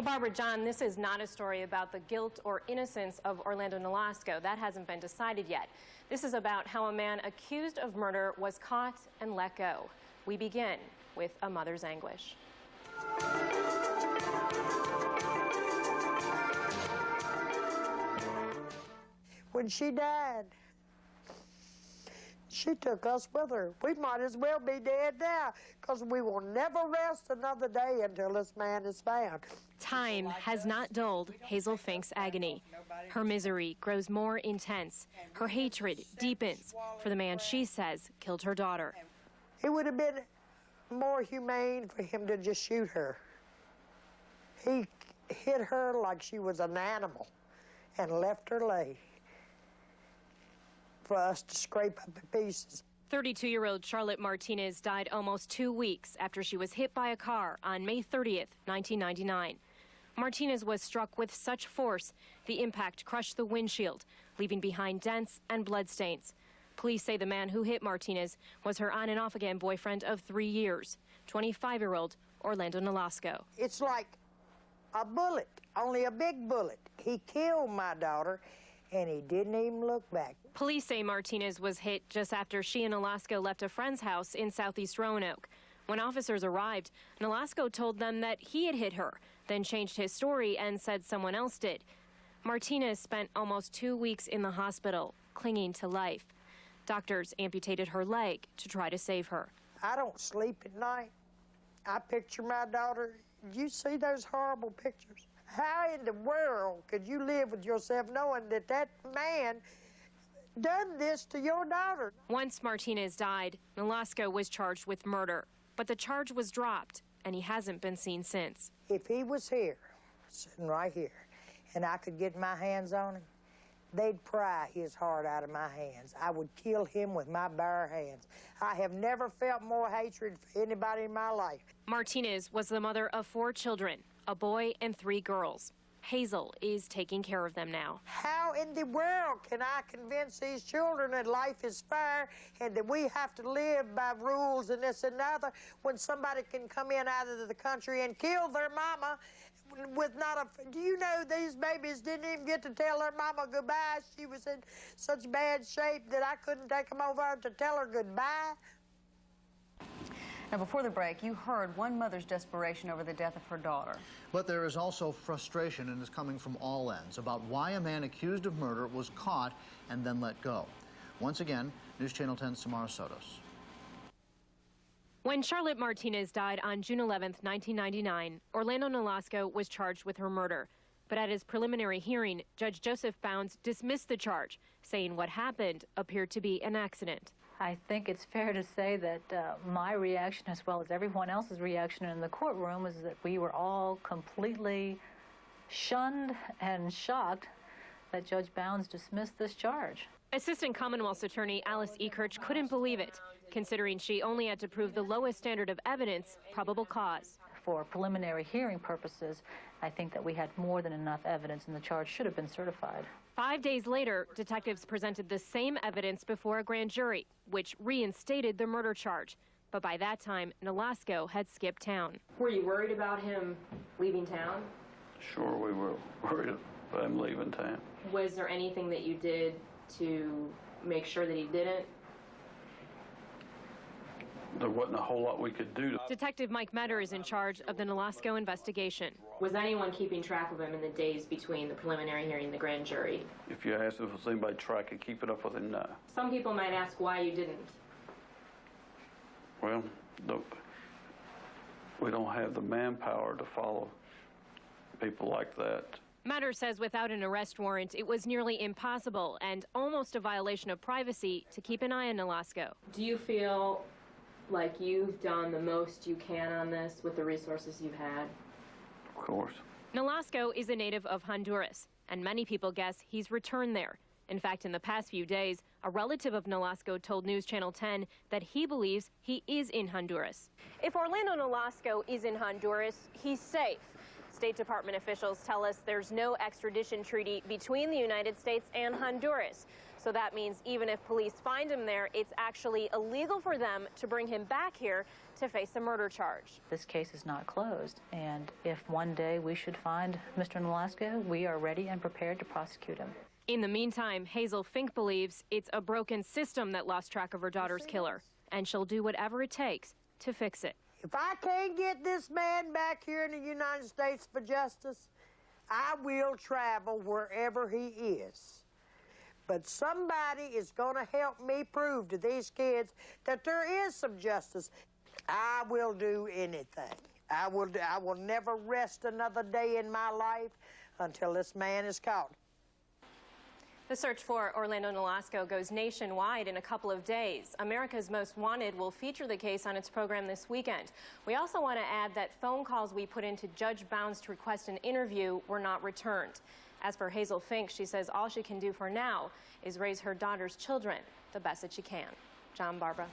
Well, Barbara John, this is not a story about the guilt or innocence of Orlando Nolasco. That hasn't been decided yet. This is about how a man accused of murder was caught and let go. We begin with a mother's anguish. When she died, she took us with her. We might as well be dead now, because we will never rest another day until this man is found. Time has not dulled Hazel Fink's agony. Her misery grows more intense. Her hatred deepens for the man she says killed her daughter. It would have been more humane for him to just shoot her. He hit her like she was an animal and left her lay for us to scrape up the pieces. 32-year-old Charlotte Martinez died almost 2 weeks after she was hit by a car on May 30th, 1999. Martinez was struck with such force, the impact crushed the windshield, leaving behind dents and bloodstains. Police say the man who hit Martinez was her on and off again boyfriend of 3 years, 25-year-old Orlando Nolasco. It's like a bullet, only a big bullet. He killed my daughter, and he didn't even look back. Police say Martinez was hit just after she and Nolasco left a friend's house in southeast Roanoke. When officers arrived, Nolasco told them that he had hit her, then changed his story and said someone else did. Martinez spent almost 2 weeks in the hospital, clinging to life. Doctors amputated her leg to try to save her. I don't sleep at night. I picture my daughter. You see those horrible pictures? How in the world could you live with yourself knowing that that man done this to your daughter? Once Martinez died, Nolasco was charged with murder, but the charge was dropped, and he hasn't been seen since. If he was here, sitting right here, and I could get my hands on him, they'd pry his heart out of my hands. I would kill him with my bare hands. I have never felt more hatred for anybody in my life. Martinez was the mother of 4 children, a boy and 3 girls. Hazel is taking care of them now. How in the world can I convince these children that life is fair and that we have to live by rules and this and other when somebody can come in out of the country and kill their mama with not a... Do you know these babies didn't even get to tell their mama goodbye? She was in such bad shape that I couldn't take them over to tell her goodbye. Now, before the break, you heard one mother's desperation over the death of her daughter. But there is also frustration, and it's coming from all ends, about why a man accused of murder was caught and then let go. Once again, News Channel 10's Samara Sodos. When Charlotte Martinez died on June 11, 1999, Orlando Nolasco was charged with her murder. But at his preliminary hearing, Judge Joseph Bounds dismissed the charge, saying what happened appeared to be an accident. I think it's fair to say that my reaction, as well as everyone else's reaction in the courtroom, is that we were all completely shunned and shocked that Judge Bounds dismissed this charge. Assistant Commonwealth's Attorney Alice Ekirch couldn't believe it, considering she only had to prove the lowest standard of evidence, probable cause. For preliminary hearing purposes, I think that we had more than enough evidence and the charge should have been certified. 5 days later, detectives presented the same evidence before a grand jury, which reinstated the murder charge. But by that time, Nolasco had skipped town. Were you worried about him leaving town? Sure, we were worried about him leaving town. Was there anything that you did to make sure that he didn't? There wasn't a whole lot we could do. Detective Mike Metter is in charge of the Nolasco investigation. Was anyone keeping track of him in the days between the preliminary hearing and the grand jury? If you asked if was anybody tracking, keeping up with him, no. Some people might ask why you didn't. Well, we don't have the manpower to follow people like that. Metter says without an arrest warrant, it was nearly impossible and almost a violation of privacy to keep an eye on Nolasco. Do you feel like you've done the most you can on this with the resources you've had? Of course. Nolasco is a native of Honduras, and many people guess he's returned there. In fact, in the past few days, a relative of Nolasco told News Channel 10 that he believes he is in Honduras. If Orlando Nolasco is in Honduras, he's safe. State Department officials tell us there's no extradition treaty between the United States and Honduras. So that means even if police find him there, it's actually illegal for them to bring him back here to face a murder charge. This case is not closed, and if one day we should find Mr. in Alaska, we are ready and prepared to prosecute him. In the meantime, Hazel Fink believes it's a broken system that lost track of her daughter's killer, and she'll do whatever it takes to fix it. If I can't get this man back here in the United States for justice, I will travel wherever he is. But somebody is going to help me prove to these kids that there is some justice. I will do anything. I will never rest another day in my life until this man is caught. The search for Orlando Nolasco goes nationwide in a couple of days. America's Most Wanted will feature the case on its program this weekend. We also want to add that phone calls we put into Judge Bounds to request an interview were not returned. As for Hazel Fink, she says all she can do for now is raise her daughter's children the best that she can. John, Barbara.